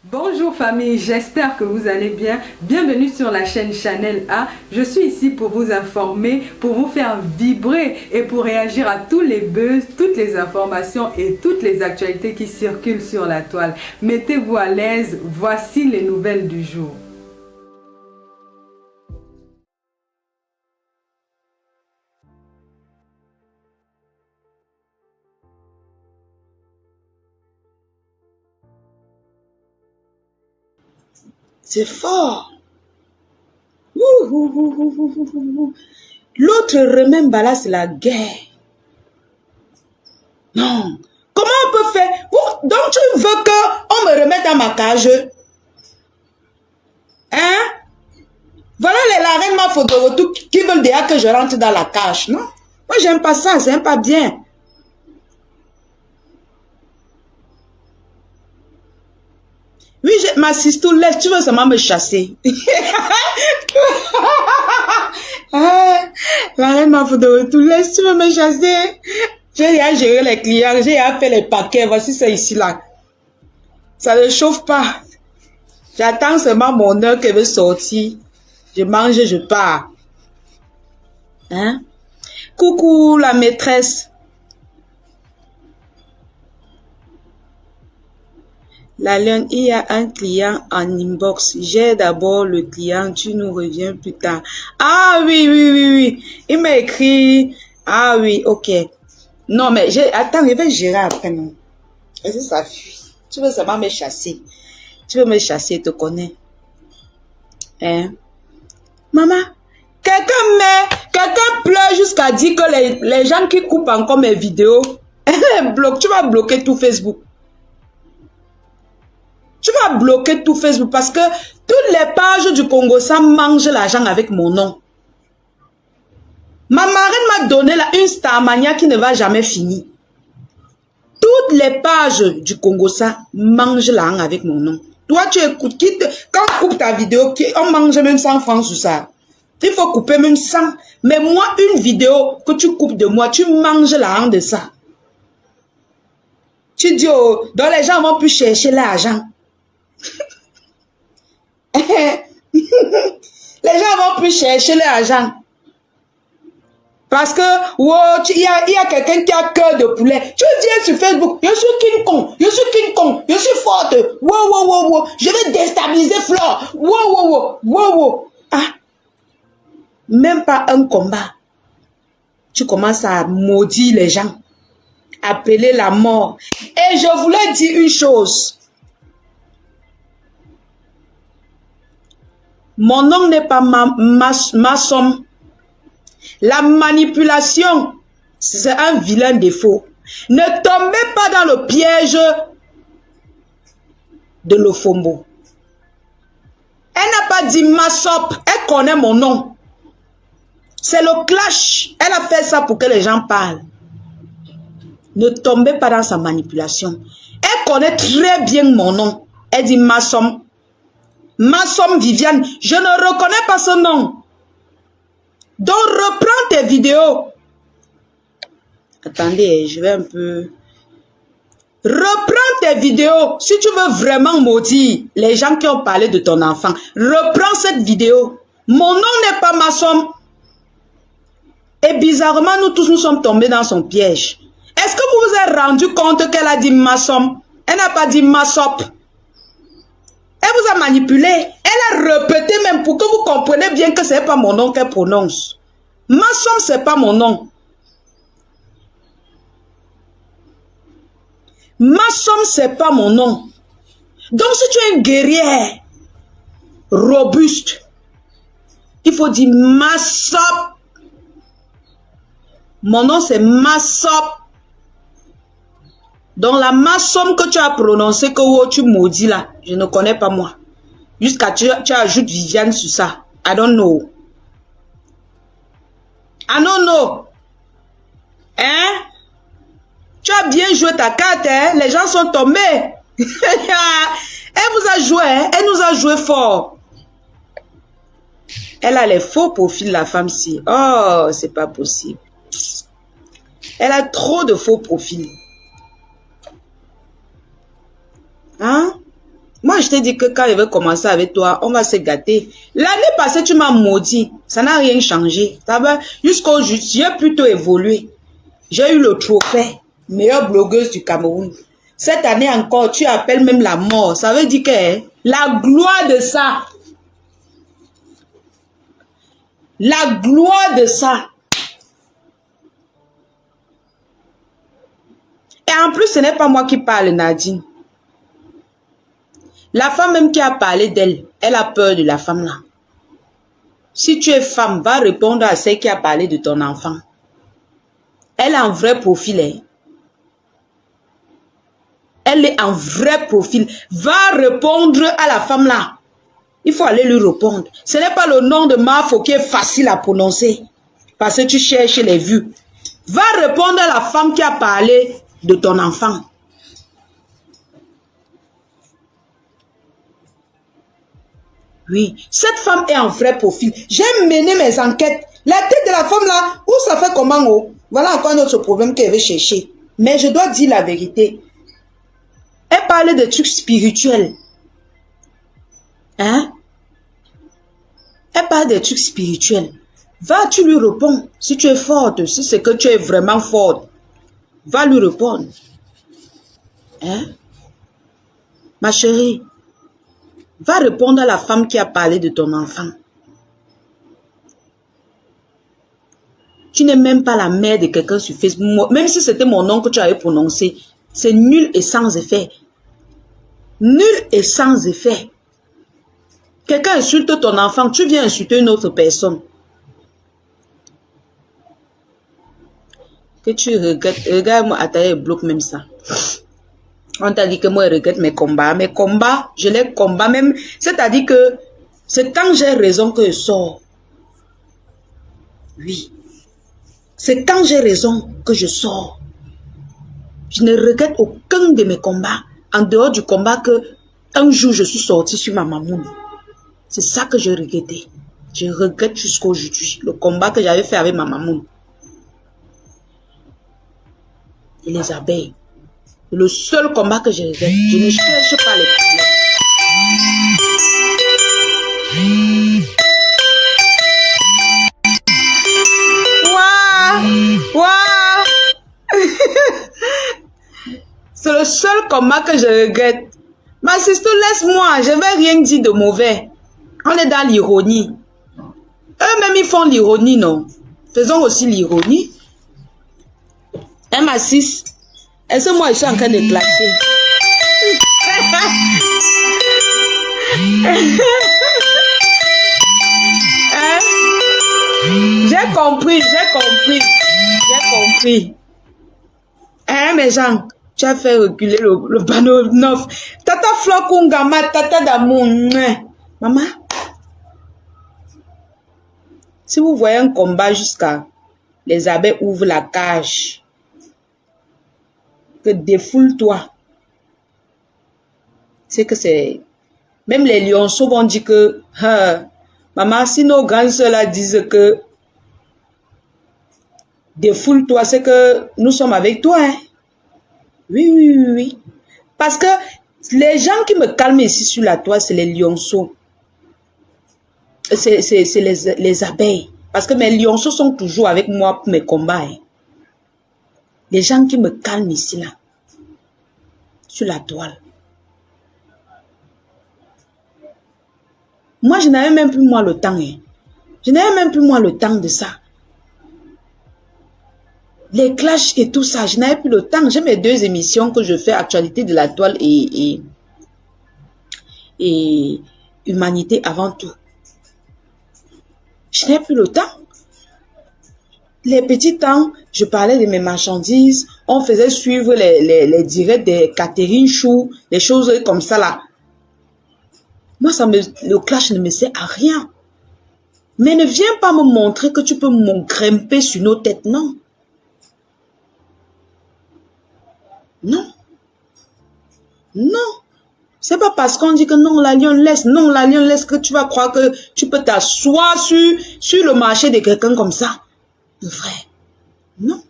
Bonjour famille, j'espère que vous allez bien. Bienvenue sur la chaîne Chanel A. Je suis ici pour vous informer, pour vous faire vibrer et pour réagir à tous les buzz, toutes les informations et toutes les actualités qui circulent sur la toile. Mettez-vous à l'aise, voici les nouvelles du jour. C'est fort. L'autre remember là, c'est la guerre. Non. Comment on peut faire? Donc tu veux qu'on me remette dans ma cage? Hein? Voilà la reine ma photo qui veulent déjà que je rentre dans la cage, non? Moi, j'aime pas ça, c'est pas bien. Oui, ma sister, laisse, tu veux seulement me chasser. La reine m'a fait de retour, laisse, tu veux me chasser. J'ai déjà géré les clients, j'ai déjà fait les paquets, voici ça ici là. Ça ne chauffe pas. J'attends seulement mon heure qu'elle veut sortir. Je mange, je pars. Hein? Coucou la maîtresse. La lune, il y a un client en inbox. J'ai d'abord le client, tu nous reviens plus tard. Ah oui. Il m'a écrit. Ah oui, ok. Non, mais attends, je vais gérer après. Non. Est-ce que ça fuit? Tu veux seulement me chasser. Tu veux me chasser, je te connais. Hein? Maman, quelqu'un pleure jusqu'à dire que les gens qui coupent encore mes vidéos, tu vas bloquer tout Facebook. Tu vas bloquer tout Facebook parce que toutes les pages du Congo, ça mange l'argent avec mon nom. Ma marraine m'a donné là une Starmania qui ne va jamais finir. Toutes les pages du Congo, ça mange l'argent avec mon nom. Toi, tu écoutes, quand on coupe ta vidéo, on mange même 100 francs sur ça. Il faut couper même 100. Mais moi, une vidéo que tu coupes de moi, tu manges l'argent de ça. Tu dis, oh, donc les gens vont plus chercher l'argent. Les gens vont plus chercher l'argent. Parce que, wow, il y a quelqu'un qui a cœur de poulet. Tu dis sur Facebook, je suis King Kong, je suis forte. Wow. Je vais déstabiliser Flore. Wow. Ah, même pas un combat. Tu commences à maudire les gens. Appeler la mort. Et je voulais dire une chose. Mon nom n'est pas ma somme. La manipulation, c'est un vilain défaut. Ne tombez pas dans le piège de l'Ofombo. Elle n'a pas dit Massop, elle connaît mon nom. C'est le clash. Elle a fait ça pour que les gens parlent. Ne tombez pas dans sa manipulation. Elle connaît très bien mon nom. Elle dit Massom. Massom Viviane. Je ne reconnais pas ce nom. Donc, reprends tes vidéos. Attendez, je vais un peu... Reprends tes vidéos. Si tu veux vraiment maudire les gens qui ont parlé de ton enfant, reprends cette vidéo. Mon nom n'est pas Massom. Et bizarrement, nous tous, nous sommes tombés dans son piège. Est-ce que vous vous êtes rendu compte qu'elle a dit Massom? Elle n'a pas dit Massop. Elle vous a manipulé. Elle a répété même pour que vous compreniez bien que ce n'est pas mon nom qu'elle prononce. Massom, ce n'est pas mon nom. Massom, ce n'est pas mon nom. Donc, si tu es une guerrière robuste, il faut dire Massop. Mon nom, c'est Massop. Donc, la Massom que tu as prononcé, que tu maudis là, je ne connais pas moi. Jusqu'à tu ajoutes Viviane sur ça. I don't know. I don't know. Hein? Tu as bien joué ta carte, hein? Les gens sont tombés. Elle vous a joué, hein? Elle nous a joué fort. Elle a les faux profils, la femme-ci. Oh, c'est pas possible. Elle a trop de faux profils. Hein? Moi, Moi, je t'ai dit que quand je vais commencer avec toi, on va se gâter. L'année passée, tu m'as maudit. Ça n'a rien changé. Jusqu'aujourd'hui, j'ai plutôt évolué. J'ai eu le trophée. Meilleure blogueuse du Cameroun. Cette année encore, tu appelles même la mort. Ça veut dire que la gloire de ça. La gloire de ça. Et en plus, ce n'est pas moi qui parle, Nadine. La femme même qui a parlé d'elle, elle a peur de la femme là. Si tu es femme, va répondre à celle qui a parlé de ton enfant. Elle a un vrai profil. Hein. Elle est un vrai profil. Va répondre à la femme là. Il faut aller lui répondre. Ce n'est pas le nom de Mafo qui est facile à prononcer. Parce que tu cherches les vues. Va répondre à la femme qui a parlé de ton enfant. Oui, cette femme est un vrai profil. J'ai mené mes enquêtes. La tête de la femme là, où ça fait comment? Oh? Voilà encore un autre problème qu'elle veut chercher. Mais je dois dire la vérité. Elle parlait de trucs spirituels. Hein? Elle parle des trucs spirituels. Va, tu lui réponds. Si tu es forte, si c'est que tu es vraiment forte, va lui répondre. Hein? Ma chérie, va répondre à la femme qui a parlé de ton enfant. Tu n'es même pas la mère de quelqu'un sur Facebook. Même si c'était mon nom que tu avais prononcé, c'est nul et sans effet. Nul et sans effet. Quelqu'un insulte ton enfant, tu viens insulter une autre personne. Que tu regrettes. Regarde-moi, attends, bloque même ça. On t'a dit que moi, je regrette mes combats. Mes combats, je les combats même. C'est-à-dire que c'est quand j'ai raison que je sors. Oui. C'est quand j'ai raison que je sors. Je ne regrette aucun de mes combats. En dehors du combat que un jour je suis sortie sur ma mamoune. C'est ça que je regrettais. Je regrette jusqu'aujourd'hui le combat que j'avais fait avec ma mamoune. Et les abeilles. Le seul combat que je regrette. Je ne cherche pas les problèmes. C'est le seul combat que je regrette. Ma sister, laisse-moi. Je ne vais rien dire de mauvais. On est dans l'ironie. Eux-mêmes, ils font l'ironie, non? Faisons aussi l'ironie. Hein, ma sis? Est-ce que moi, je suis en train de clasher? Hein? J'ai compris. Hein, mes gens? Tu as fait reculer le panneau neuf. Tata Flokungama, tata d'amour. Maman, si vous voyez un combat jusqu'à les abeilles ouvrent la cage, que défoule-toi. C'est que c'est... Même les lionceaux vont dire que, maman, si nos grandes soeurs disent que défoule-toi, c'est que nous sommes avec toi, hein. Oui. Parce que les gens qui me calment ici sur la toile, c'est les lionceaux. C'est les abeilles. Parce que mes lionceaux sont toujours avec moi pour mes combats. Hein. Les gens qui me calment ici, là. Sur la toile. Moi, je n'avais même plus moi le temps. Hein. Je n'avais même plus moi le temps de ça. Les clashs et tout ça, je n'avais plus le temps. J'ai mes 2 émissions que je fais, Actualité de la toile et Humanité avant tout. Je n'ai plus le temps. Les petits temps, je parlais de mes marchandises, on faisait suivre les directs de Catherine Chou, des choses comme ça là. Moi, le clash ne me sert à rien. Mais ne viens pas me montrer que tu peux me grimper sur nos têtes, non. Non. C'est pas parce qu'on dit que non, la lionne laisse que tu vas croire que tu peux t'asseoir sur le marché de quelqu'un comme ça. Mon frère. Non.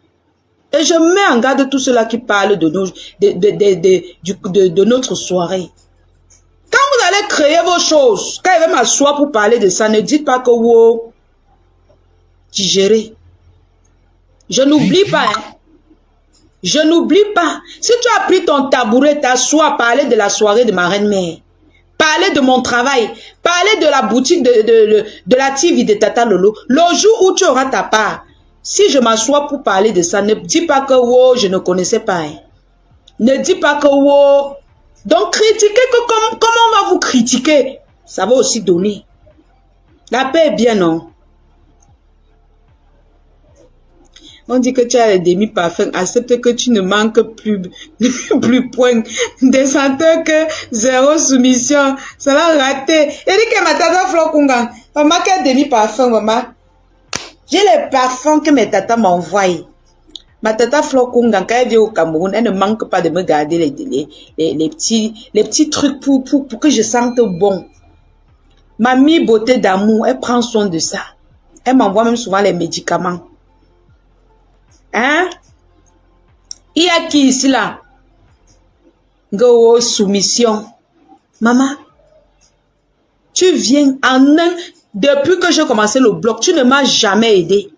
Et je mets en garde tous ceux-là qui parlent de notre soirée. Quand allez créer vos choses. Quand je vais m'asseoir pour parler de ça, ne dites pas que wow, digérez. Je n'oublie pas, hein. Je n'oublie pas. Si tu as pris ton tabouret, t'assois, parler de la soirée de ma reine-mère, parler de mon travail, parler de la boutique de la TV de Tata Lolo, le jour où tu auras ta part, si je m'assois pour parler de ça, ne dis pas que wow, je ne connaissais pas. Hein. Ne dis pas que wow. Donc critiquez que comment on va vous critiquer, ça va aussi donner. La paix est bien, non? On dit que tu as les demi-parfums. Accepte que tu ne manques plus point. Des senteurs que zéro soumission. Ça va rater. Il dit que ma tata Flokunga. Maman, quel demi-parfum, maman? J'ai les parfums que mes tatas m'envoient. Ma tata Flokunga, quand elle vient au Cameroun, elle ne manque pas de me garder les petits trucs pour que je sente bon. Mamie beauté d'amour, elle prend soin de ça. Elle m'envoie même souvent les médicaments. Hein? Il y a qui ici là? Go soumission. Maman, tu viens depuis que j'ai commencé le blog, tu ne m'as jamais aidé.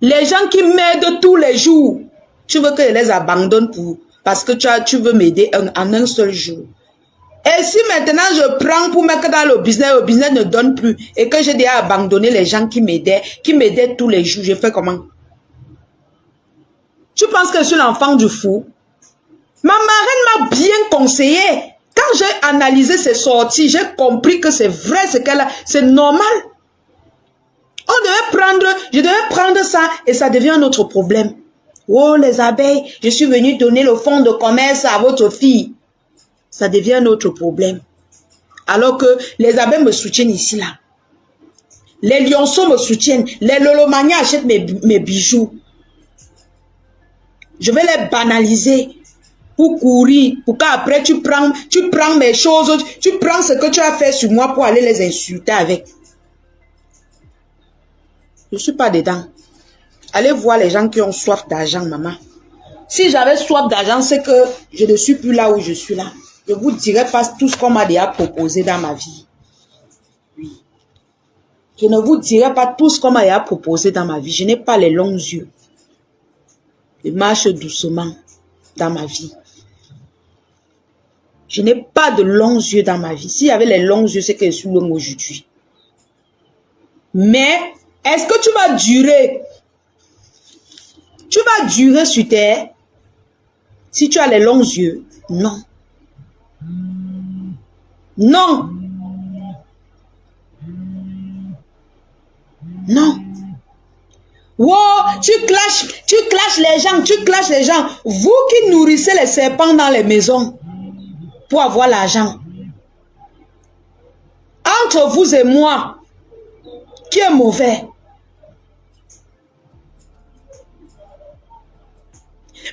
Les gens qui m'aident tous les jours, tu veux que je les abandonne parce que tu veux m'aider en un seul jour. Et si maintenant je prends pour mettre dans le business ne donne plus et que j'ai déjà abandonné les gens qui m'aidaient tous les jours, je fais comment? Tu penses que je suis l'enfant du fou? Ma marraine m'a bien conseillé. Quand j'ai analysé ses sorties, j'ai compris que c'est vrai ce qu'elle a, c'est normal. Je devais prendre ça et ça devient un autre problème. Oh les abeilles, je suis venue donner le fonds de commerce à votre fille. Ça devient un autre problème. Alors que les abeilles me soutiennent ici, là. Les lionceaux me soutiennent. Les lolomanias achètent mes bijoux. Je vais les banaliser pour courir. Pour qu'après, tu prends mes choses. Tu prends ce que tu as fait sur moi pour aller les insulter avec. Je ne suis pas dedans. Allez voir les gens qui ont soif d'argent, maman. Si j'avais soif d'argent, c'est que je ne suis plus là où je suis là. Je vous dirai pas tout ce qu'on m'a déjà proposé dans ma vie. Oui. Je ne vous dirai pas tout ce qu'on m'a déjà proposé dans ma vie. Je n'ai pas les longs yeux. Je marche doucement dans ma vie. Je n'ai pas de longs yeux dans ma vie. S'il y avait les longs yeux, c'est que je suis long aujourd'hui. Mais, est-ce que tu vas durer? Tu vas durer sur terre? Si tu as les longs yeux, non. Non. Non. Wow, tu clashes les gens. Vous qui nourrissez les serpents dans les maisons pour avoir l'argent. Entre vous et moi, qui est mauvais?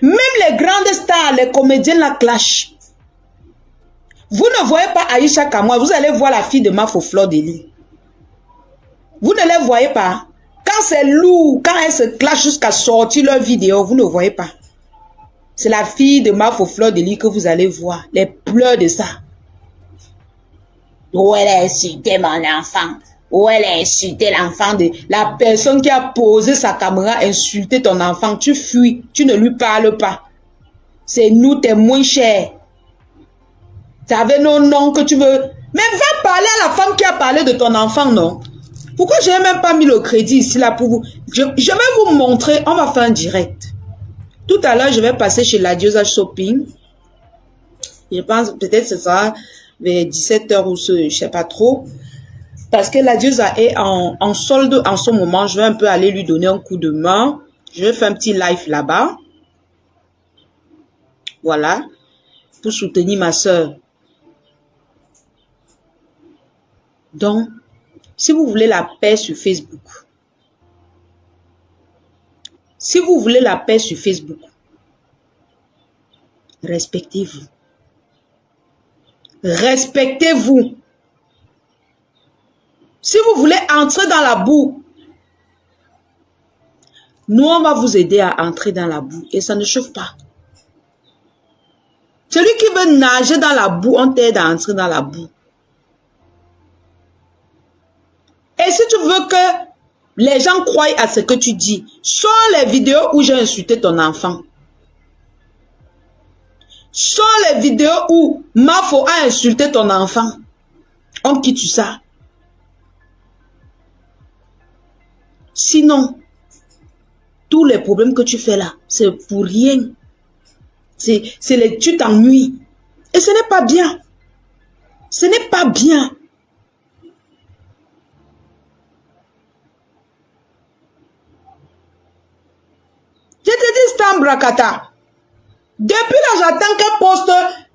Même les grandes stars, les comédiens la clashent. Vous ne voyez pas Aïcha Kamwa, vous allez voir la fille de Mafo Fleur Deli. Vous ne les voyez pas. Quand c'est lourd, quand elles se clashent jusqu'à sortir leur vidéo, vous ne voyez pas. C'est la fille de Mafo Fleur Deli que vous allez voir. Les pleurs de ça. Où elle a insulté mon enfant. Où elle a insulté l'enfant de la personne qui a posé sa caméra, insulté ton enfant. Tu fuis, tu ne lui parles pas. C'est nous, t'es moins cher. Tu avais nos noms que tu veux. Mais va parler à la femme qui a parlé de ton enfant, non? Pourquoi je n'ai même pas mis le crédit ici là pour vous? Je vais vous montrer, on va faire un direct. Tout à l'heure, je vais passer chez la Diosa Shopping. Je pense peut-être que ce sera vers 17h ou je ne sais pas trop. Parce que la Diosa est en solde en ce moment. Je vais un peu aller lui donner un coup de main. Je vais faire un petit live là-bas. Voilà. Pour soutenir ma soeur. Donc, si vous voulez la paix sur Facebook, respectez-vous. Respectez-vous. Si vous voulez entrer dans la boue, nous, on va vous aider à entrer dans la boue et ça ne chauffe pas. Celui qui veut nager dans la boue, on t'aide à entrer dans la boue. Et si tu veux que les gens croient à ce que tu dis, sors les vidéos où j'ai insulté ton enfant. Sors les vidéos où Mafo a insulté ton enfant. On quitte ça. Sinon, tous les problèmes que tu fais là, c'est pour rien. Tu t'ennuies. Et ce n'est pas bien. Ce n'est pas bien. Je te dis, Stan Brakata. Depuis là, j'attends qu'elle poste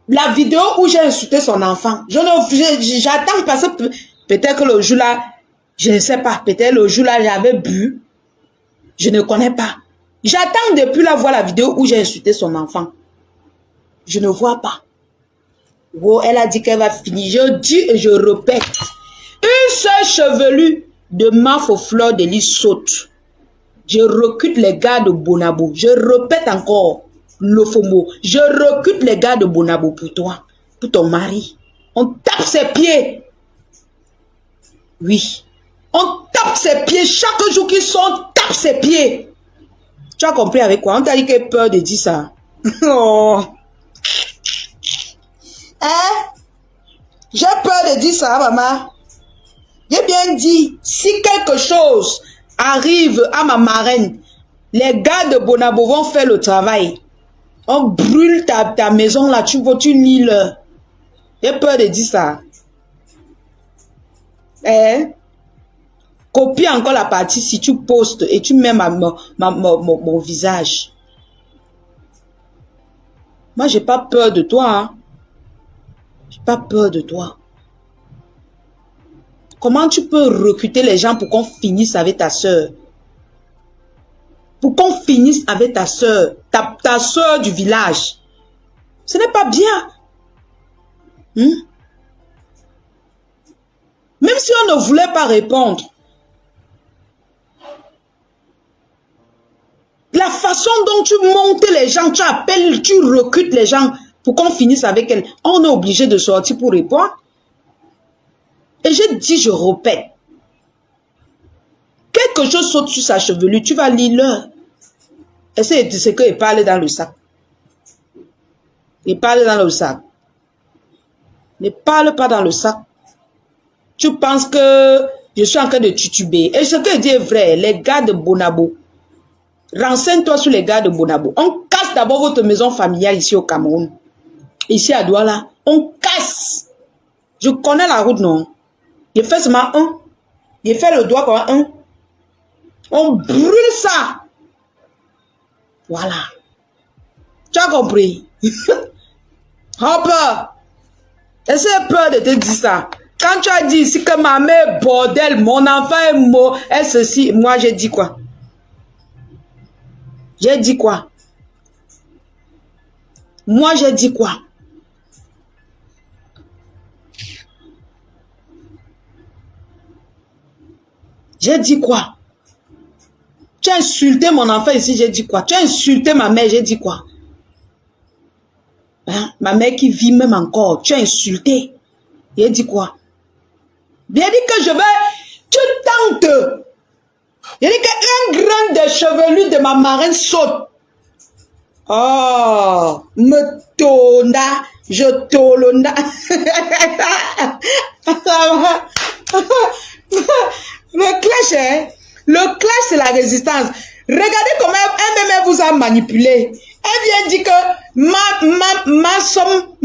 la vidéo où j'ai insulté son enfant. J'attends parce que peut-être que le jour là, je ne sais pas, peut-être le jour là, j'avais bu. Je ne connais pas. J'attends depuis là voir la vidéo où j'ai insulté son enfant. Je ne vois pas. Oh, elle a dit qu'elle va finir. Je dis et je répète. Une seule chevelue de Mafo Fleur de Lys saute. Je recrute les gars de Bonabo. Je répète encore le faux mot. Je recrute les gars de Bonabo pour toi, pour ton mari. On tape ses pieds. Oui. On tape ses pieds. Chaque jour qu'ils sont, on tape ses pieds. Tu as compris avec quoi? On t'a dit qu'elle a peur de dire ça. Oh. Hein? J'ai peur de dire ça, maman. J'ai bien dit, si quelque chose arrive à ma marraine, les gars de Bonabo vont faire le travail. On brûle ta maison là, tu lis le. J'ai peur de dire ça. Hein? Copie encore la partie si tu postes et tu mets mon visage. Moi, j'ai pas peur de toi. Hein? J'ai pas peur de toi. Comment tu peux recruter les gens pour qu'on finisse avec ta soeur? Pour qu'on finisse avec ta soeur, ta soeur du village. Ce n'est pas bien. Même si on ne voulait pas répondre. La façon dont tu montes les gens, tu appelles, tu recrutes les gens pour qu'on finisse avec elle. On est obligé de sortir pour répondre. Et je dis, je répète. Quelque chose saute sur sa chevelure, tu vas lire l'heure. Et c'est ce qu'il parle dans le sac. Il parle dans le sac. Ne parle pas dans le sac. Tu penses que je suis en train de tituber. Et ce que je dis est vrai. Les gars de Bonabo. Renseigne-toi sur les gars de Bonabo. On casse d'abord votre maison familiale ici au Cameroun. Ici à Douala. On casse. Je connais la route, non? Il fait seulement un. Il fait le doigt comme un. On brûle ça. Voilà. Tu as compris? Hopper. Essaie peur de te dire ça. Quand tu as dit ici que ma mère est bordel, mon enfant est mort, est ceci, moi j'ai dit quoi? J'ai dit quoi? Moi j'ai dit quoi? J'ai dit quoi? Tu as insulté mon enfant ici, j'ai dit quoi? Tu as insulté ma mère, j'ai dit quoi? Hein? Ma mère qui vit même encore, tu as insulté. J'ai dit quoi? Bien dit que je vais... Tu tentes. J'ai dit qu'un grain de chevelu de ma marraine saute. Oh, me tonda, je tolonda. Le clash, hein? Le clash, c'est la résistance. Regardez comment elle vous a manipulé. Elle vient dire que ma somme,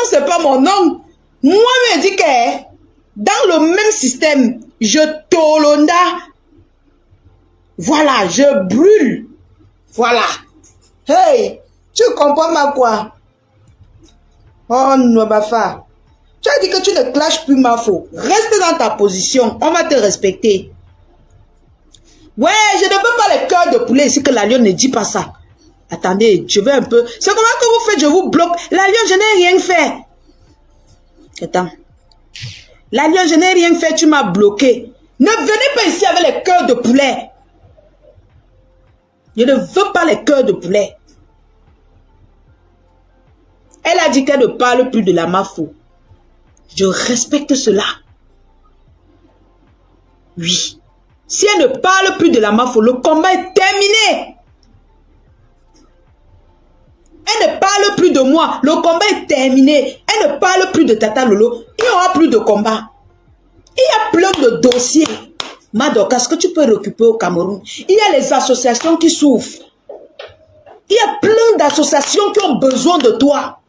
c'est pas mon nom. Moi, me dit que dans le même système, je tolonda. Voilà, je brûle. Voilà. Hey, tu comprends ma quoi? Oh non, Bafa. Tu as dit que tu ne clashes plus ma faux. Reste dans ta position. On va te respecter. Ouais, je ne veux pas les cœurs de poulet ici que la lionne ne dit pas ça. Attendez, je vais un peu... C'est comment que vous faites, je vous bloque. La lionne, je n'ai rien fait. Attends. La lionne, je n'ai rien fait, tu m'as bloqué. Ne venez pas ici avec les cœurs de poulet. Je ne veux pas les cœurs de poulet. Elle a dit qu'elle ne parle plus de la Mafo. Je respecte cela. Oui. Si elle ne parle plus de la Mafo, le combat est terminé. Elle ne parle plus de moi. Le combat est terminé. Elle ne parle plus de Tata Lolo. Il n'y aura plus de combat. Il y a plein de dossiers. Madoka, est-ce que tu peux récupérer au Cameroun? Il y a les associations qui souffrent. Il y a plein d'associations qui ont besoin de toi.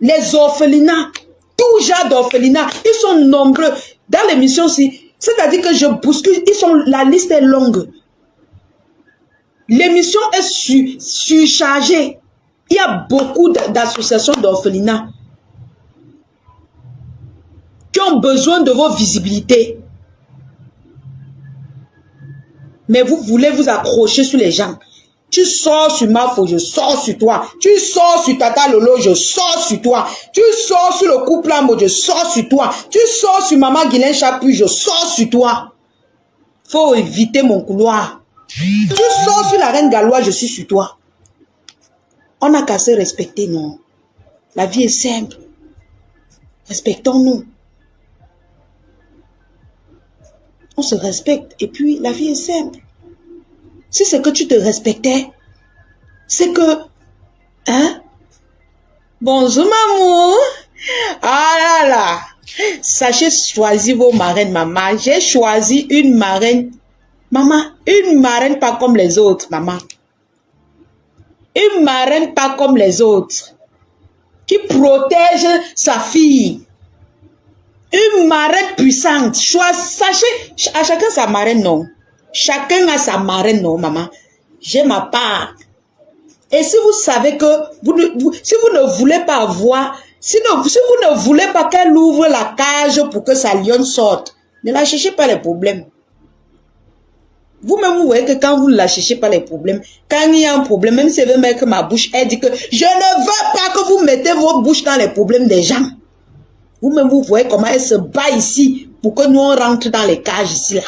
Les orphelinats. Tout genre d'orphelinats. Ils sont nombreux. Dans l'émission-ci, c'est-à-dire que je bouscule. La liste est longue. L'émission est surchargée. Il y a beaucoup d'associations d'orphelinats qui ont besoin de vos visibilités. Mais vous voulez vous accrocher sur les gens. Tu sors sur Mafo, je sors sur toi. Tu sors sur Tata Lolo, je sors sur toi. Tu sors sur le couple Lambo, je sors sur toi. Tu sors sur Maman Guilain Chapuis, je sors sur toi. Faut éviter mon couloir. Tu sors sur la Reine Galois, je suis sur toi. On n'a qu'à se respecter, non. La vie est simple. Respectons-nous. On se respecte et puis la vie est simple. Si c'est que tu te respectais, c'est que... Hein? Bonjour, maman. Ah là là. Sachez choisir vos marraines, maman. J'ai choisi une marraine. Maman, une marraine pas comme les autres, maman. Une marraine pas comme les autres. Qui protège sa fille. Une marraine puissante. Sachez, à chacun sa marraine, non. Chacun a sa marraine, non, maman. J'ai ma part. Et si vous savez que, si vous ne voulez pas voir, si vous ne voulez pas qu'elle ouvre la cage pour que sa lionne sorte, ne la cherchez pas les problèmes. Vous-même, vous voyez que quand vous ne la cherchez pas les problèmes, quand il y a un problème, même si elle veut mettre ma bouche, elle dit que je ne veux pas que vous mettez votre bouche dans les problèmes des gens. Vous-même, vous voyez comment elle se bat ici pour que nous on rentre dans les cages ici, là.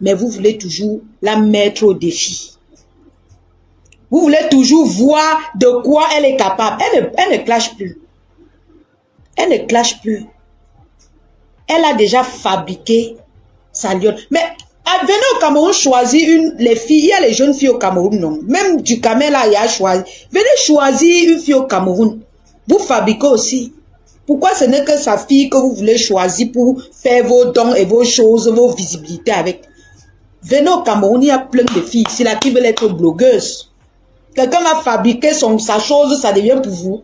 Mais vous voulez toujours la mettre au défi. Vous voulez toujours voir de quoi elle est capable. Elle ne clash plus. Elle ne clash plus. Elle a déjà fabriqué sa lionne. Mais venez au Cameroun choisir les filles. Il y a les jeunes filles au Cameroun, non. Même du Cameroun, là, il y a choisi. Venez choisir une fille au Cameroun. Vous fabriquez aussi. Pourquoi ce n'est que sa fille que vous voulez choisir pour faire vos dons et vos choses, vos visibilités avec? Venez au Cameroun, il y a plein de filles ici là qui veulent être blogueuses. Quelqu'un va fabriquer sa chose, ça devient pour vous.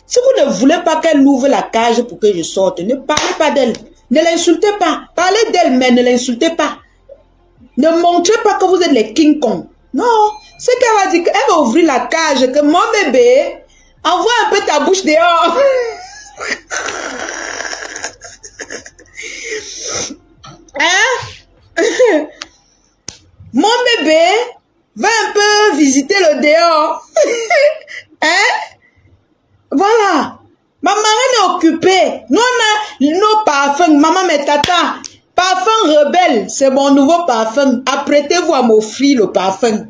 Si vous ne voulez pas qu'elle ouvre la cage pour que je sorte, ne parlez pas d'elle. Ne l'insultez pas. Parlez d'elle, mais ne l'insultez pas. Ne montrez pas que vous êtes les King Kong. Non. C'est qu'elle va dire qu'elle va ouvrir la cage, que mon bébé, envoie un peu ta bouche dehors. Hein? Mon bébé va un peu visiter le dehors. Hein? Voilà. Ma marraine est occupée. Nous, on a nos parfums. Maman, mais tata, parfum rebelle, c'est mon nouveau parfum. Apprêtez-vous à m'offrir le parfum.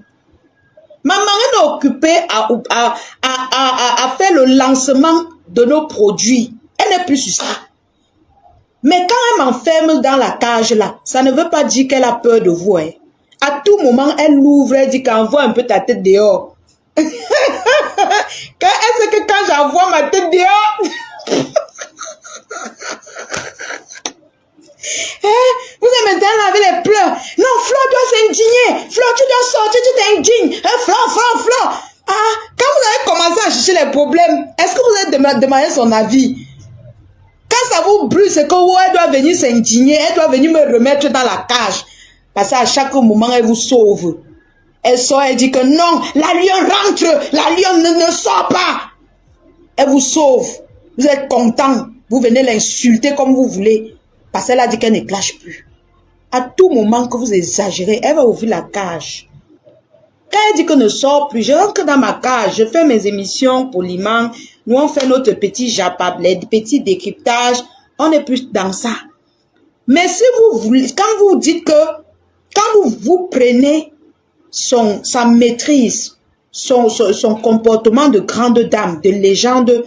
Ma marraine est occupée à faire le lancement de nos produits. Elle n'est plus sur ça. Mais quand elle m'enferme dans la cage là, ça ne veut pas dire qu'elle a peur de vous. Hein. À tout moment, elle l'ouvre, elle dit qu'envoie un peu ta tête dehors. Est-ce que quand j'envoie ma tête dehors, vous êtes maintenant avec les pleurs. Non, Flo doit s'indigner. Flo, tu dois sortir, tu t'indignes. Flo. Ah, quand vous avez commencé à chercher les problèmes, est-ce que vous avez demandé son avis? Quand ça vous brûle, c'est que elle doit venir s'indigner, elle doit venir me remettre dans la cage. Parce qu'à chaque moment, elle vous sauve. Elle sort, elle dit que non, la lionne rentre, la lionne ne sort pas. Elle vous sauve. Vous êtes content. Vous venez l'insulter comme vous voulez. Parce qu'elle a dit qu'elle ne clash plus. À tout moment que vous exagérez, elle va ouvrir la cage. Quand elle dit que ne sort plus, je rentre dans ma cage, je fais mes émissions poliment. Nous, on fait notre petit japab, les petits décryptages. On n'est plus dans ça. Mais si vous voulez, quand vous dites que, quand vous prenez sa maîtrise, son comportement de grande dame, de légende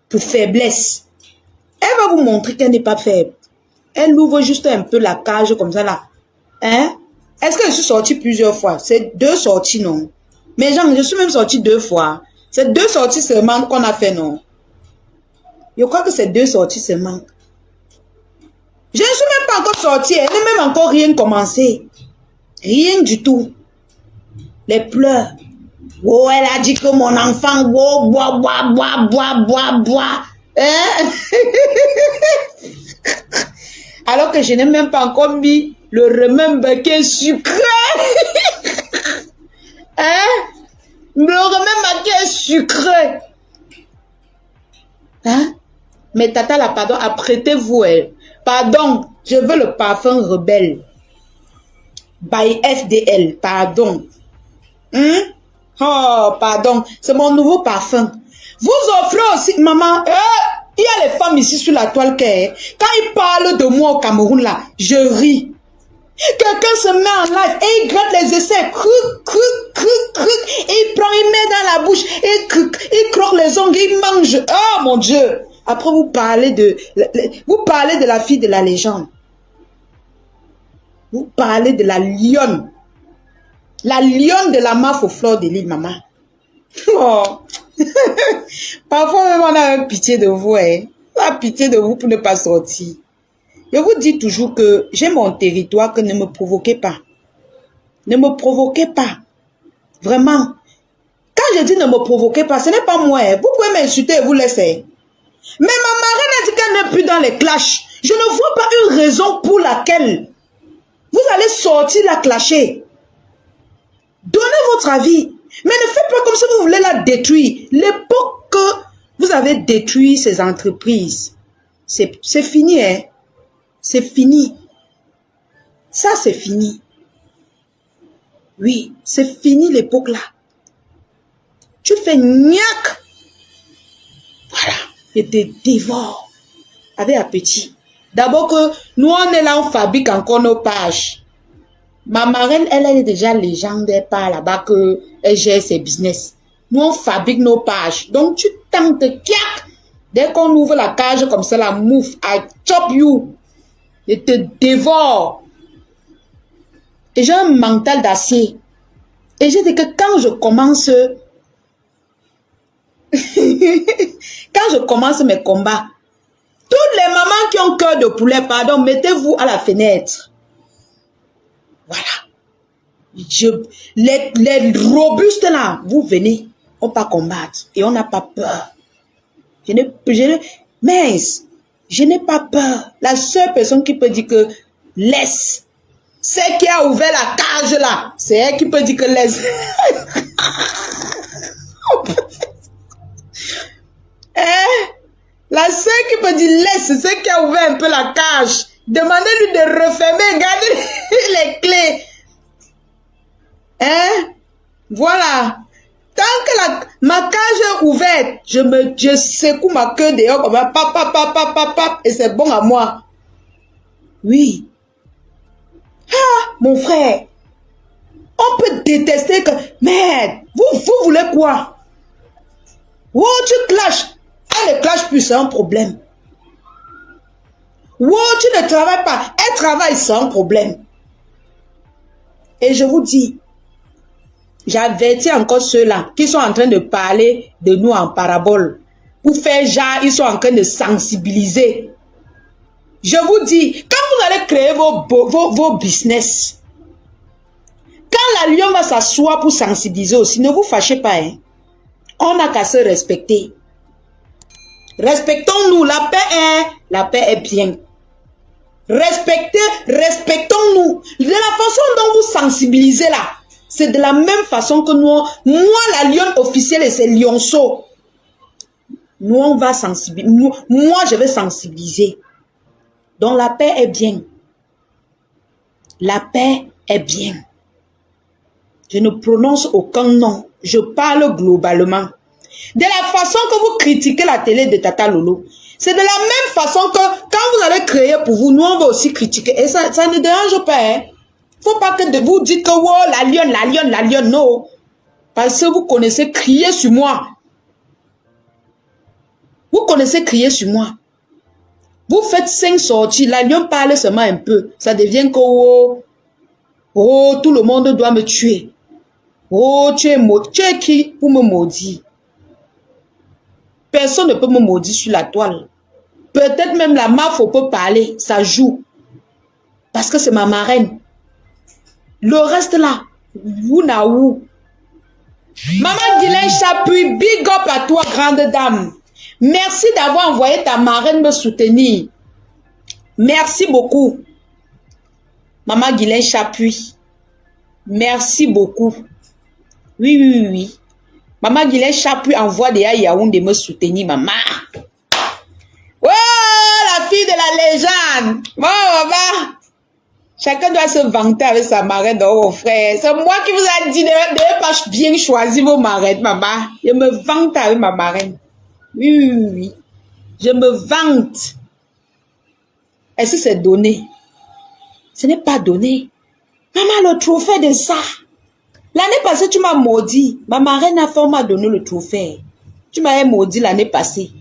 pour faiblesse. Elle va vous montrer qu'elle n'est pas faible. Elle ouvre juste un peu la cage comme ça là. Hein? Est-ce que je suis sortie plusieurs fois? C'est 2 sorties, non? Mais genre, je suis même sortie 2 fois. C'est 2 sorties seulement qu'on a fait, non? Je crois que c'est 2 sorties seulement. Je ne suis même pas encore sortie. Elle n'est même encore rien commencé. Rien du tout. Les pleurs. Oh, elle a dit que mon enfant, oh, bois. Hein? Alors que je n'ai même pas encore mis le remember qui est sucré. Hein? Le remember qui est sucré. Hein? Mais tata là, pardon, apprêtez-vous. Pardon, je veux le parfum rebelle. By FDL, pardon. Oh, pardon, c'est mon nouveau parfum. Vous offrez aussi, maman, il y a les femmes ici sur la toile qui, quand ils parlent de moi au Cameroun là, je ris. Quelqu'un se met en live et il gratte les aisselles, et il prend, il met dans la bouche, il croque les ongles, il mange. Oh mon Dieu! Après vous parlez de la fille de la légende. Vous parlez de la lionne. La lionne de la MAF au fleur de l'île, maman. Oh. Parfois même on a pitié de vous, hein. On a pitié de vous pour ne pas sortir. Je vous dis toujours que j'ai mon territoire, que ne me provoquez pas. Ne me provoquez pas. Vraiment. Quand je dis ne me provoquez pas, ce n'est pas moi. Hein. Vous pouvez m'insulter et vous laisser. Mais ma marraine a dit qu'elle n'est plus dans les clashs. Je ne vois pas une raison pour laquelle vous allez sortir la clasher. Donnez votre avis. Mais ne faites pas comme si vous voulez la détruire. L'époque que vous avez détruit ces entreprises, c'est fini, hein. C'est fini. Ça, c'est fini. Oui, c'est fini l'époque là. Tu fais gnac. Voilà. Et te dévore. Avec appétit. D'abord que nous, on est là, on fabrique encore nos pages. Ma marraine, elle est déjà légendaire par là-bas qu'elle gère ses business. Nous, on fabrique nos pages. Donc, tu tentes kiak. Dès qu'on ouvre la cage comme ça, la mouffe, I chop you. Et te dévore. Et j'ai un mental d'acier. Et j'ai dit que quand je commence... quand je commence mes combats, toutes les mamans qui ont cœur de poulet, pardon, mettez-vous à la fenêtre. Voilà. Les robustes là, vous venez, on va combattre et on n'a pas peur. Mince, je n'ai pas peur. La seule personne qui peut dire que laisse, c'est qui a ouvert la cage là, c'est elle qui peut dire que laisse. La seule qui peut dire laisse, c'est celle qui a ouvert un peu la cage. Demandez-lui de refermer, gardez les clés. Hein? Voilà. Tant que ma cage est ouverte, je secoue ma queue dehors comme ça, pap, et c'est bon à moi. Oui. Ah, mon frère. On peut détester que, merde, vous voulez quoi? Oh, tu clashes. Elle ne clash plus, c'est un problème. Oh, tu ne travailles pas. Elle travaille, c'est un problème. Et je vous dis, j'avertis encore ceux-là qui sont en train de parler de nous en parabole. Pour faire genre, ils sont en train de sensibiliser. Je vous dis, quand vous allez créer vos business, quand la lion va s'asseoir pour sensibiliser aussi, ne vous fâchez pas. Hein. On n'a qu'à se respecter. Respectons-nous, la paix est bien. Respectons-nous. De la façon dont vous sensibilisez là, c'est de la même façon que nous, moi la lionne officielle et c'est lionceau. Nous on va sensibiliser, moi je vais sensibiliser. Donc la paix est bien. La paix est bien. Je ne prononce aucun nom, je parle globalement. De la façon que vous critiquez la télé de Tata Lolo, c'est de la même façon que quand vous allez créer pour vous, nous on va aussi critiquer. Et ça ne dérange pas. Hein. Faut pas que de vous dites que oh, la lionne, non. Parce que vous connaissez crier sur moi. Vous connaissez crier sur moi. Vous faites 5 sorties. La lion parle seulement un peu. Ça devient que oh, tout le monde doit me tuer. Oh, tu es qui pour me maudire? Personne ne peut me maudire sur la toile. Peut-être même la mafia peut parler. Ça joue. Parce que c'est ma marraine. Le reste là, vous n'a où? Maman Guylaine Chapuis, big up à toi, grande dame. Merci d'avoir envoyé ta marraine me soutenir. Merci beaucoup. Maman Guylaine Chapuis. Merci beaucoup. Oui. Maman Guylaine Chapuis envoie des Yaoundé me soutenir, maman. Oh, la fille de la légende. Bon, maman. Chacun doit se vanter avec sa marraine, oh frère. C'est moi qui vous ai dit de pas bien choisir vos marraines, maman. Je me vante avec ma marraine. Oui. Je me vante. Est-ce que c'est donné? Ce n'est pas donné. Maman, le trophée de ça. L'année passée, tu m'as maudit. Ma marraine a fait, m'a donné le trophée. Tu m'avais maudit l'année passée.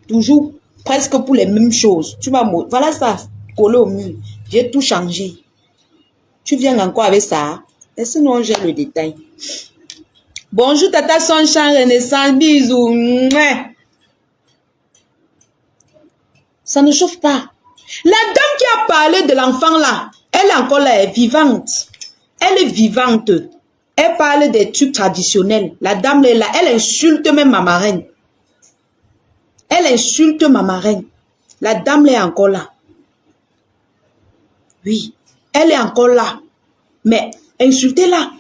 Toujours presque pour les mêmes choses. Tu m'as maudit. Voilà ça, collé au mur. J'ai tout changé. Tu viens encore avec ça. Et sinon, j'ai le détail. Bonjour, Tata Sunshine Renaissance. Bisous. Ça ne chauffe pas. La dame qui a parlé de l'enfant là, elle est encore là, elle est vivante. Elle est vivante. Elle parle des trucs traditionnels. La dame est là, elle insulte même ma marraine. Elle insulte ma marraine. La dame est encore là. Oui, elle est encore là. Mais insultez-la.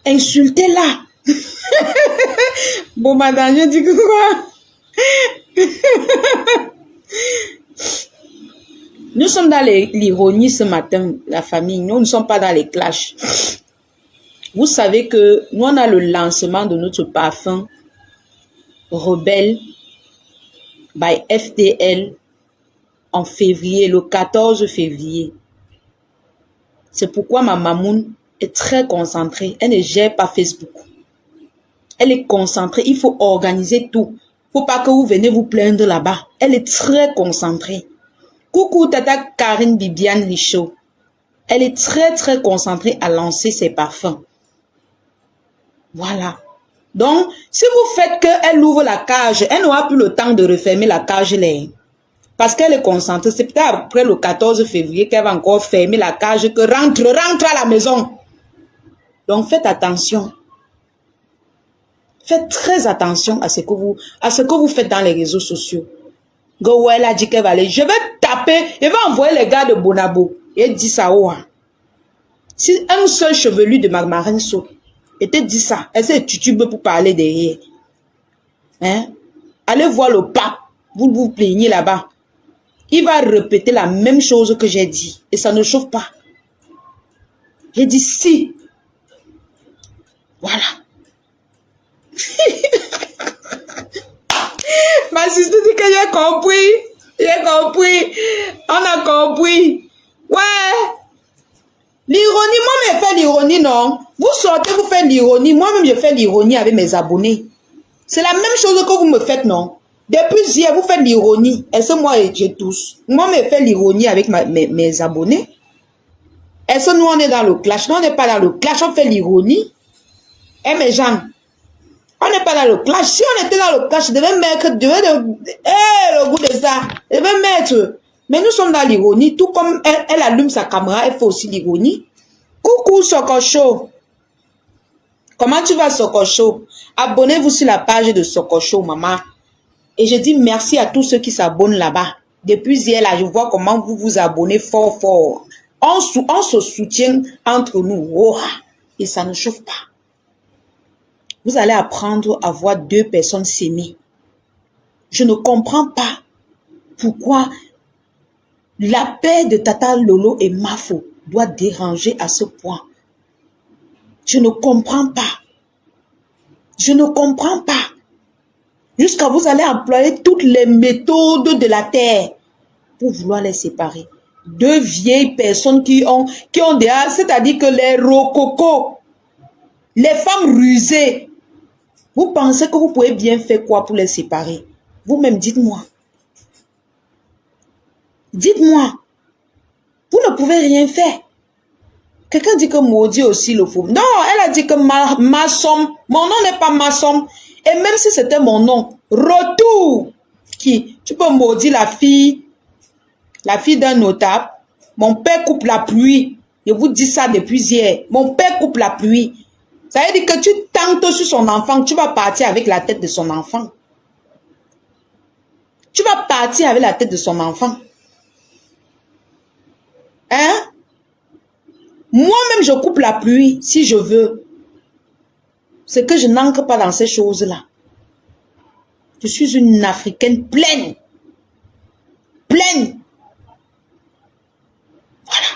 Insultez-la. Bon, madame, je dis quoi? Nous sommes dans l'ironie ce matin, la famille. Nous ne sommes pas dans les clashs. Vous savez que nous, on a le lancement de notre parfum Rebelle by FDL en février, le 14 février. C'est pourquoi ma mamoune est très concentrée. Elle ne gère pas Facebook. Elle est concentrée. Il faut organiser tout. Faut pas que vous venez vous plaindre là-bas. Elle est très concentrée. Coucou Tata Karine Bibiane Richaud. Elle est très concentrée à lancer ses parfums. Voilà. Donc, si vous faites qu'elle ouvre la cage, elle n'aura plus le temps de refermer la cage là. Parce qu'elle est concentrée. C'est peut-être après le 14 février qu'elle va encore fermer la cage, que rentre à la maison. Donc, faites attention. Faites très attention à ce que vous faites dans les réseaux sociaux. Elle a dit qu'elle va aller. Je vais taper, je vais envoyer les gars de Bonabo. Et dit ça, oh. Si un seul chevelu de ma marraine saute, et te dit ça, elle s'est tutube pour parler derrière. Hein? Allez voir le pape, vous vous plaignez là-bas. Il va répéter la même chose que j'ai dit. Et ça ne chauffe pas. J'ai dit si. Voilà. Ma sister dit que j'ai compris. J'ai compris. On a compris. Ouais. L'ironie, moi-même, je fais l'ironie, non? Vous sortez, vous faites l'ironie. Moi-même, je fais l'ironie avec mes abonnés. C'est la même chose que vous me faites, non? Depuis hier, vous faites l'ironie. Est-ce que moi, j'ai tous? Moi-même, je fais l'ironie avec mes abonnés. Est-ce que nous, on est dans le clash? Non, on n'est pas dans le clash, on fait l'ironie. Eh, mes gens, on n'est pas dans le clash. Si on était dans le clash, je devais mettre, le goût de ça. Je devais mettre. Mais nous sommes dans l'ironie. Tout comme elle allume sa caméra, elle fait aussi l'ironie. Coucou, Sokocho. Comment tu vas, Sokocho? Abonnez-vous sur la page de Sokocho, maman. Et je dis merci à tous ceux qui s'abonnent là-bas. Depuis hier, là, je vois comment vous vous abonnez fort. On se soutient entre nous. Oh, et ça ne chauffe pas. Vous allez apprendre à voir deux personnes s'aimer. Je ne comprends pas pourquoi la paix de Tata Lolo et Mafo doit déranger à ce point. Je ne comprends pas. Je ne comprends pas. Jusqu'à vous allez employer toutes les méthodes de la terre pour vouloir les séparer. Deux vieilles personnes qui ont déjà, c'est-à-dire que les rococo, Les femmes rusées, vous pensez que vous pouvez bien faire quoi pour les séparer? Vous-même, dites-moi. Dites-moi. Vous ne pouvez rien faire. Quelqu'un dit que maudit aussi le fou. Non, elle a dit que ma somme, mon nom n'est pas ma somme. Et même si c'était mon nom, retour. Qui? Tu peux maudire la fille d'un notable. Mon père coupe la pluie. Je vous dis ça depuis hier. Mon père coupe la pluie. Ça veut dire que tu tentes sur son enfant, tu vas partir avec la tête de son enfant. Tu vas partir avec la tête de son enfant. Hein? Moi-même, je coupe la pluie si je veux. C'est que je n'entre pas dans ces choses-là. Je suis une Africaine pleine. Pleine. Voilà.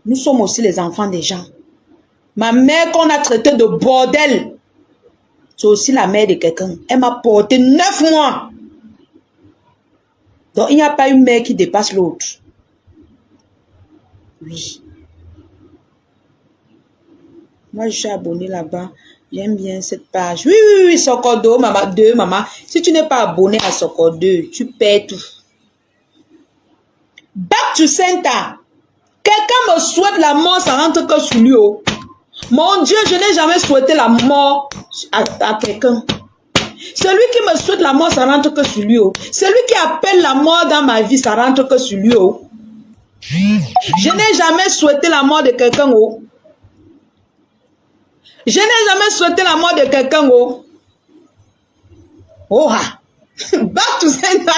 Nous sommes aussi les enfants des gens. Ma mère qu'on a traitée de bordel, c'est aussi la mère de quelqu'un. Elle m'a porté 9 mois. Donc, il n'y a pas une mère qui dépasse l'autre. Oui. Moi, je suis abonnée là-bas. J'aime bien cette page. Oui, oui, oui, Socordo, maman, 2, maman. Si tu n'es pas abonné à Socordo, tu perds tout. Back to center. Quelqu'un me souhaite la mort, ça rentre que sur lui. Oh. Mon Dieu, je n'ai jamais souhaité la mort à quelqu'un. Celui qui me souhaite la mort, ça rentre que sur lui. Oh. Celui qui appelle la mort dans ma vie, ça rentre que sur lui. Oh. Je n'ai jamais souhaité la mort de quelqu'un. Oh. Je n'ai jamais souhaité la mort de quelqu'un. Oh. Oh. Back to center.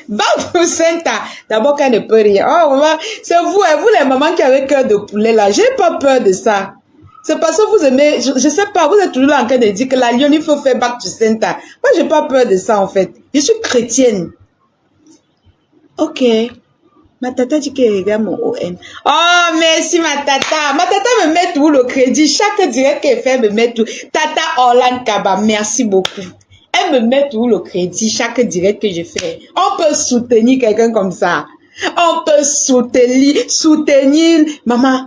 Back to center. D'abord, qu'elle ne peut rien. Oh, maman, c'est vous les mamans qui avez cœur de poulet là. J'ai pas peur de ça. C'est parce que vous aimez, je sais pas, vous êtes toujours là en train de dire que la lionne, il faut faire back to center. Moi, j'ai pas peur de ça, en fait. Je suis chrétienne. Ok. Ma tata dit qu'elle regarde mon OM. Oh, merci, ma tata. Ma tata me met tout le crédit. Chaque direct qu'elle fait me met tout. Tata Orlan Kaba, merci beaucoup. Elle me met tout le crédit, chaque direct que je fais. On peut soutenir quelqu'un comme ça. On peut soutenir. Maman.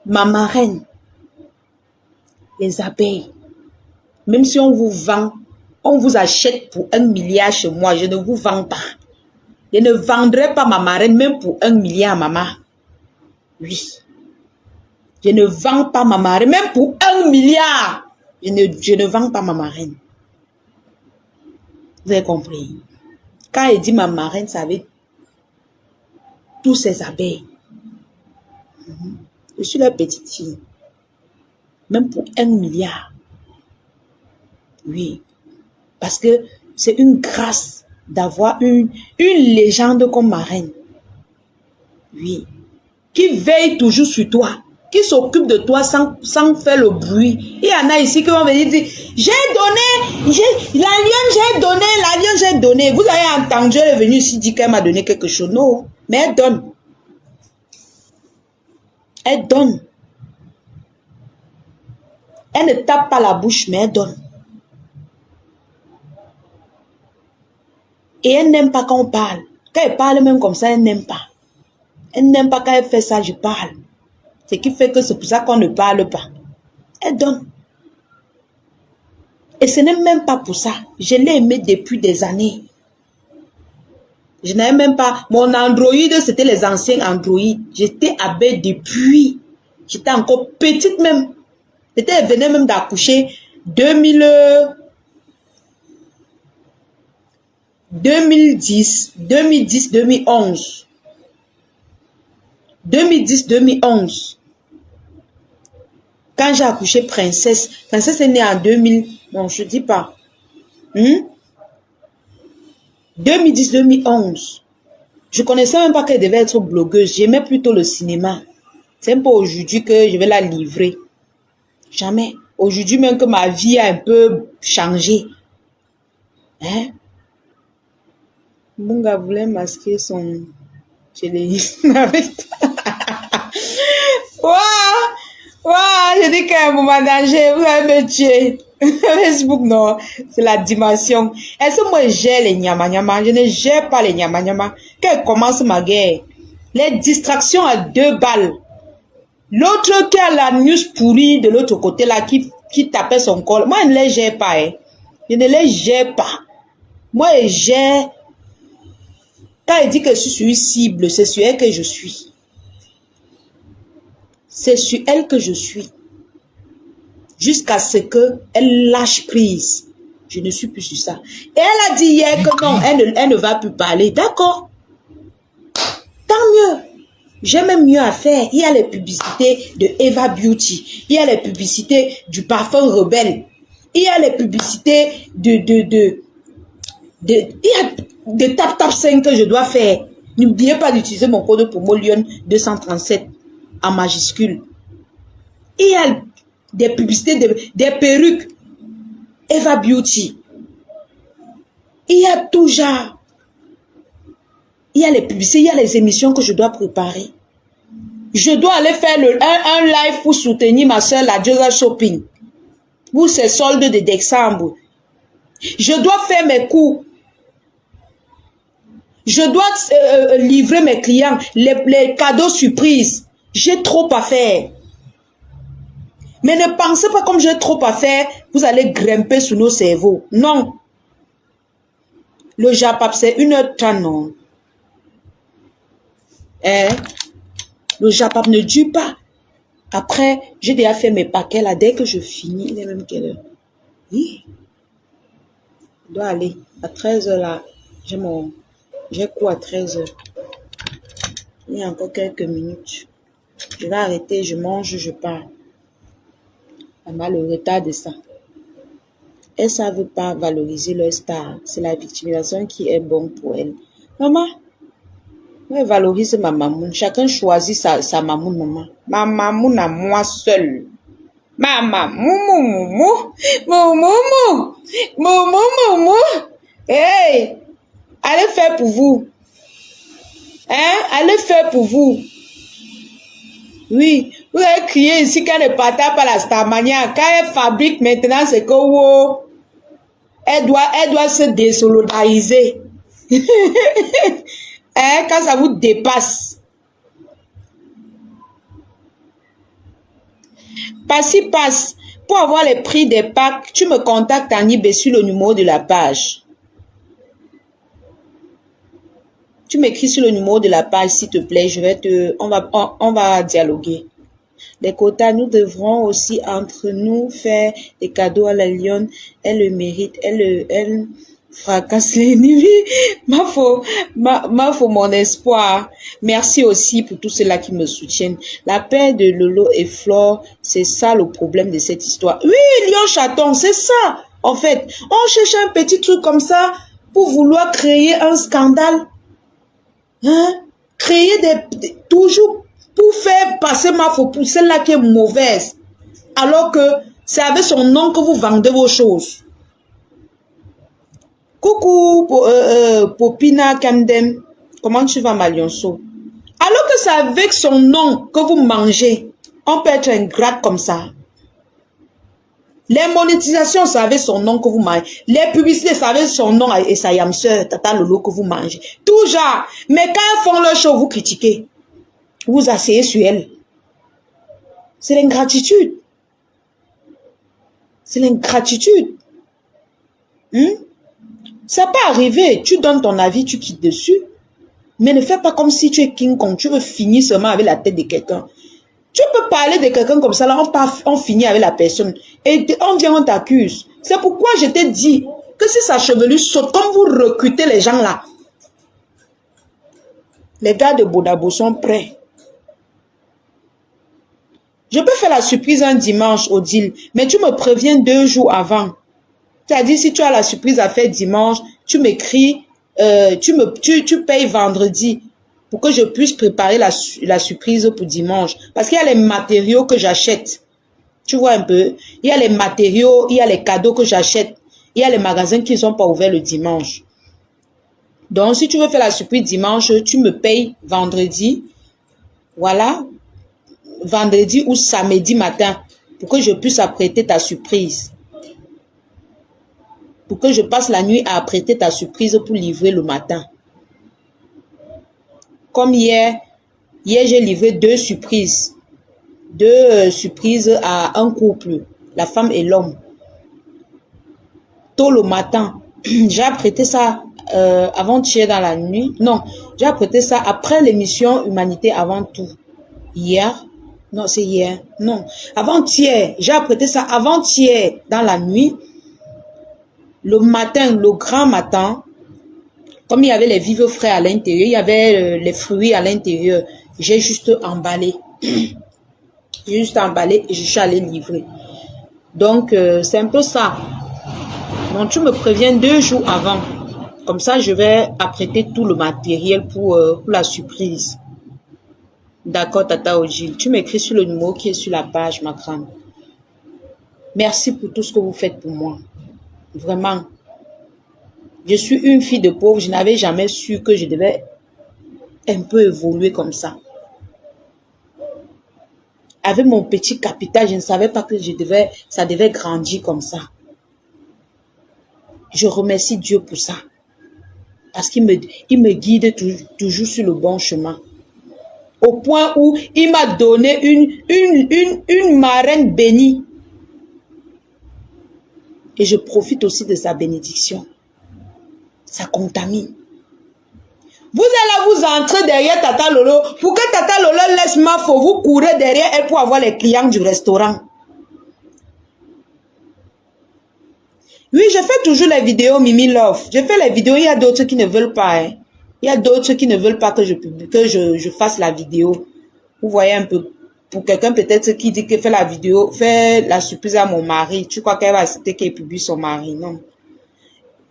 Ma marraine. Les abeilles. Même si on vous vend, on vous achète pour 1 milliard chez moi, je ne vous vends pas. Je ne vendrai pas ma marraine même pour 1 milliard, maman. Oui. Je ne vends pas ma marraine même pour 1 milliard. Je ne vends pas ma marraine. Vous avez compris? Quand il dit ma marraine, ça veut tous ces abeilles. Je suis la petite fille. Même pour 1 milliard. Oui. Parce que c'est une grâce d'avoir une légende comme marraine. Oui. Qui veille toujours sur toi. Qui s'occupe de toi sans faire le bruit. Il y en a ici qui vont venir dire, j'ai donné, la lionne, j'ai donné. Vous avez entendu, elle est venue ici dire qu'elle m'a donné quelque chose. Non, mais elle donne. Elle donne. Elle ne tape pas la bouche, mais elle donne. Et elle n'aime pas quand on parle. Quand elle parle même comme ça, elle n'aime pas. Elle n'aime pas quand elle fait ça, je parle. Ce qui fait que c'est pour ça qu'on ne parle pas. Elle donne. Et ce n'est même pas pour ça. Je l'ai aimé depuis des années. Je n'avais même pas... Mon Android, c'était les anciens Android. J'étais abeille depuis. J'étais encore petite même. Elle venait même d'accoucher 2010, 2011. 2010-2011. Quand j'ai accouché Princesse. Princesse est née en 2000. Non, je ne dis pas. 2010-2011. Je ne connaissais même pas qu'elle devait être blogueuse. J'aimais plutôt le cinéma. C'est pas aujourd'hui que je vais la livrer. Jamais. Aujourd'hui même que ma vie a un peu changé. Hein? Bunga voulait masquer son chéléisme avec toi. Waouh, je dis qu'à un moment danger, vous allez me tuer. Facebook, non, c'est la dimension. Est-ce que moi, j'ai les nyama nyama? Je ne gère pas les nyama nyama. Quand elle commence ma guerre, Les distractions à 2 balles. L'autre qui a la news pourrie de l'autre côté là, qui tapait son col. Moi, je ne les gère pas. Hein. Je ne les gère pas. Moi, je gère. Quand elle dit que je suis sur une cible, c'est sur elle que je suis. C'est sur elle que je suis. Jusqu'à ce qu'elle lâche prise. Je ne suis plus sur ça. Et elle a dit hier que non, elle ne va plus parler. D'accord. Tant mieux. J'ai même mieux à faire. Il y a les publicités de Eva Beauty. Il y a les publicités du parfum Rebelle. Il y a les publicités il y a des tap 5 que je dois faire. N'oubliez pas d'utiliser mon code promo Lyon 237 en majuscule. Il y a des publicités des perruques Eva Beauty. Il y a tout genre. Il y a les publicités, il y a les émissions que je dois préparer. Je dois aller faire un live pour soutenir ma soeur, la Diosa Shopping. Pour ses soldes de décembre. Je dois faire mes cours. Je dois livrer mes clients, les cadeaux surprises. J'ai trop à faire. Mais ne pensez pas comme j'ai trop à faire, vous allez grimper sur nos cerveaux. Non. Le Japap, c'est 1h30, non. Le Japap ne dure pas. Après, j'ai déjà fait mes paquets là. Dès que je finis, il est même quelle heure? Oui. Je dois aller. À 13h là, j'ai cours à 13h. Il y a encore quelques minutes. Je vais arrêter, je mange, je pars. On a le retard de ça. Elles ne savent pas valoriser leur star. C'est la victimisation qui est bonne pour elles. Maman, moi, je valorise ma maman. Chacun choisit sa maman, maman. Ma maman à moi seule. Maman, moumou. Hey, allez faire pour vous. Hein? Allez faire pour vous. Oui, vous avez crié ici qu'elle ne partage pas la Starmania. Quand elle fabrique maintenant, c'est que wow, elle doit se désolidariser. Hein, quand ça vous dépasse. Passe. Pour avoir les prix des packs, tu me contactes en IB sur le numéro de la page. Tu m'écris sur le numéro de la page, s'il te plaît. On va dialoguer. Les quotas, nous devrons aussi entre nous faire des cadeaux à la lionne. Elle le mérite. Elle fracasse l'ennemi. Ma faut mon espoir. Merci aussi pour tous ceux-là qui me soutiennent. La paix de Lolo et Flore, c'est ça le problème de cette histoire. Oui, Lion Chaton, c'est ça. En fait, on cherche un petit truc comme ça pour vouloir créer un scandale. Hein? Créer toujours pour faire passer ma faute pour celle-là qui est mauvaise. Alors que c'est avec son nom que vous vendez vos choses. Coucou, Popina Kamdem. Comment tu vas, ma lionceau? Alors que c'est avec son nom que vous mangez. On peut être ingrate comme ça. Les monétisations, c'est avec son nom que vous mangez. Les publicités, c'est avec son nom et sa yamseur, Tata Lolo, que vous mangez. Tout genre. Mais quand elles font leur show, vous critiquez. Vous asseyez sur elles. C'est l'ingratitude. C'est l'ingratitude. Ça peut arriver. Tu donnes ton avis, tu quittes dessus. Mais ne fais pas comme si tu es King Kong. Tu veux finir seulement avec la tête de quelqu'un. Tu peux parler de quelqu'un comme ça, là, on finit avec la personne. Et on vient, on t'accuse. C'est pourquoi je t'ai dit que si sa chevelure saute, comme vous recrutez les gens là, les gars de Bodabo sont prêts. Je peux faire la surprise un dimanche au deal, mais tu me préviens 2 jours avant. C'est-à-dire, si tu as la surprise à faire dimanche, tu m'écris, tu payes vendredi. Pour que je puisse préparer la surprise pour dimanche. Parce qu'il y a les matériaux que j'achète. Tu vois un peu? Il y a les matériaux, il y a les cadeaux que j'achète. Il y a les magasins qui ne sont pas ouverts le dimanche. Donc, si tu veux faire la surprise dimanche, tu me payes vendredi. Voilà. Vendredi ou samedi matin. Pour que je puisse apprêter ta surprise. Pour que je passe la nuit à apprêter ta surprise pour livrer le matin. Comme hier, Hier, j'ai livré 2 surprises. 2 surprises à un couple, la femme et l'homme. Tôt le matin, j'ai apprêté ça avant-hier dans la nuit. Non, j'ai apprêté ça après l'émission Humanité avant tout. Hier, non, c'est hier. Non, avant-hier, j'ai apprêté ça avant-hier dans la nuit. Le matin, le grand matin, comme il y avait les vivres frais à l'intérieur, il y avait les fruits à l'intérieur, j'ai juste emballé. J'ai juste emballé et je suis allée livrer. Donc, c'est un peu ça. Donc, tu me préviens 2 jours avant. Comme ça, je vais apprêter tout le matériel pour la surprise. D'accord, Tata Ojil. Tu m'écris sur le numéro qui est sur la page, ma grande. Merci pour tout ce que vous faites pour moi. Vraiment. Je suis une fille de pauvre. Je n'avais jamais su que je devais un peu évoluer comme ça. Avec mon petit capital, je ne savais pas que ça devait grandir comme ça. Je remercie Dieu pour ça. Parce qu'il me guide toujours sur le bon chemin. Au point où il m'a donné une marraine bénie. Et je profite aussi de sa bénédiction. Ça contamine. Vous allez vous entrer derrière Tata Lolo. Pour que Tata Lolo laisse Mafo, vous courez derrière elle pour avoir les clients du restaurant. Oui, je fais toujours les vidéos Mimi Love. Je fais les vidéos, il y a d'autres qui ne veulent pas. Hein. Il y a d'autres qui ne veulent pas que je fasse la vidéo. Vous voyez un peu. Pour quelqu'un peut-être qui dit que fait la vidéo, fait la surprise à mon mari. Tu crois qu'elle va accepter qu'elle publie son mari? Non.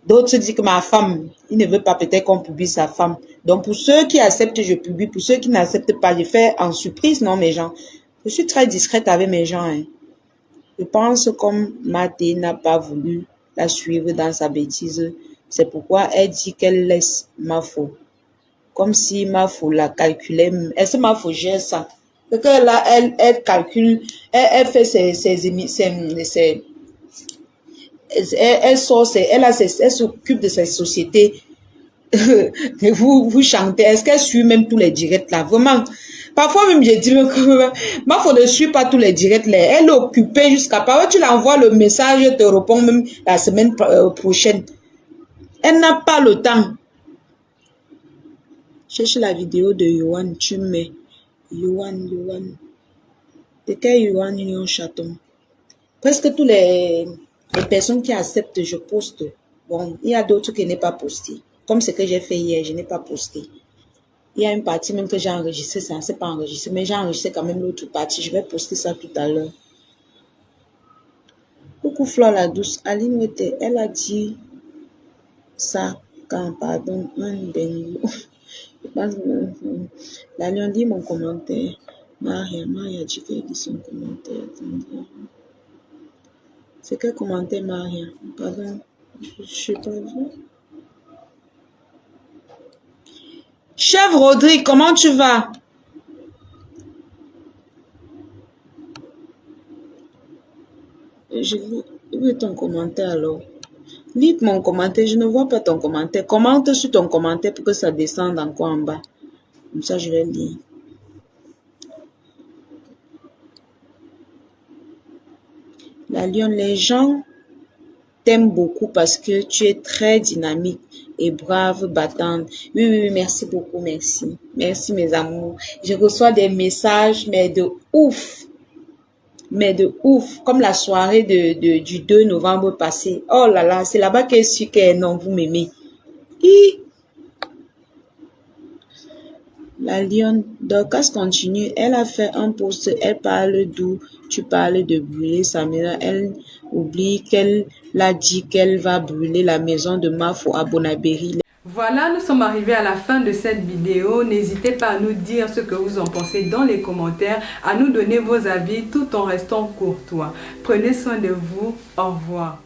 D'autres disent que ma femme, il ne veut pas peut-être qu'on publie sa femme. Donc pour ceux qui acceptent, je publie. Pour ceux qui n'acceptent pas, je fais en surprise, non mes gens. Je suis très discrète avec mes gens. Hein. Je pense comme Maté n'a pas voulu la suivre dans sa bêtise. C'est pourquoi elle dit qu'elle laisse Mafo. Comme si Mafo la calculait. Est-ce que Mafo gère ça? Parce que là, elle calcule, elle fait elle s'occupe de ses sociétés. vous chantez. Est-ce qu'elle suit même tous les directs là? Vraiment. Parfois même, je dis, Mafo ne suit pas tous les directs là. Elle est occupée jusqu'à parfois tu l'envoies le message, elle te répond même la semaine prochaine. Elle n'a pas le temps. Cherche la vidéo de Yohan, tu mets Yohan. De quel Yohan Union Chaton? Presque tous les personnes qui acceptent, je poste. Bon, il y a d'autres qui n'ont pas posté. Comme ce que j'ai fait hier, je n'ai pas posté. Il y a une partie même que j'ai enregistrée, ça ne s'est pas enregistré, mais j'ai enregistré quand même l'autre partie. Je vais poster ça tout à l'heure. Coucou Flore la douce. Aline Wete, elle a dit ça quand, pardon, un bengo. La Lion dit mon commentaire. Maria dit qu'elle dit son commentaire. C'est quel commentaire, Maria? Pardon, je ne sais pas vu. Chef Rodrigue, comment tu vas? Je lis ton commentaire alors. Lis mon commentaire, je ne vois pas ton commentaire. Commente sur ton commentaire pour que ça descende encore en bas. Comme ça, je vais lire. La Lyon, les gens t'aiment beaucoup parce que tu es très dynamique et brave, battante. Oui, merci beaucoup, merci. Merci mes amours. Je reçois des messages, mais de ouf. Comme la soirée du 2 novembre passé. Oh là là, c'est là-bas qu'elle suit que non, vous m'aimez. La Lyon, Dorcas continue. Elle a fait un post, elle parle d'où tu parles de brûler sa maison. Elle oublie qu'elle l'a dit qu'elle va brûler la maison de Mafo à Bonabéry. Voilà, nous sommes arrivés à la fin de cette vidéo. N'hésitez pas à nous dire ce que vous en pensez dans les commentaires, à nous donner vos avis tout en restant courtois. Prenez soin de vous. Au revoir.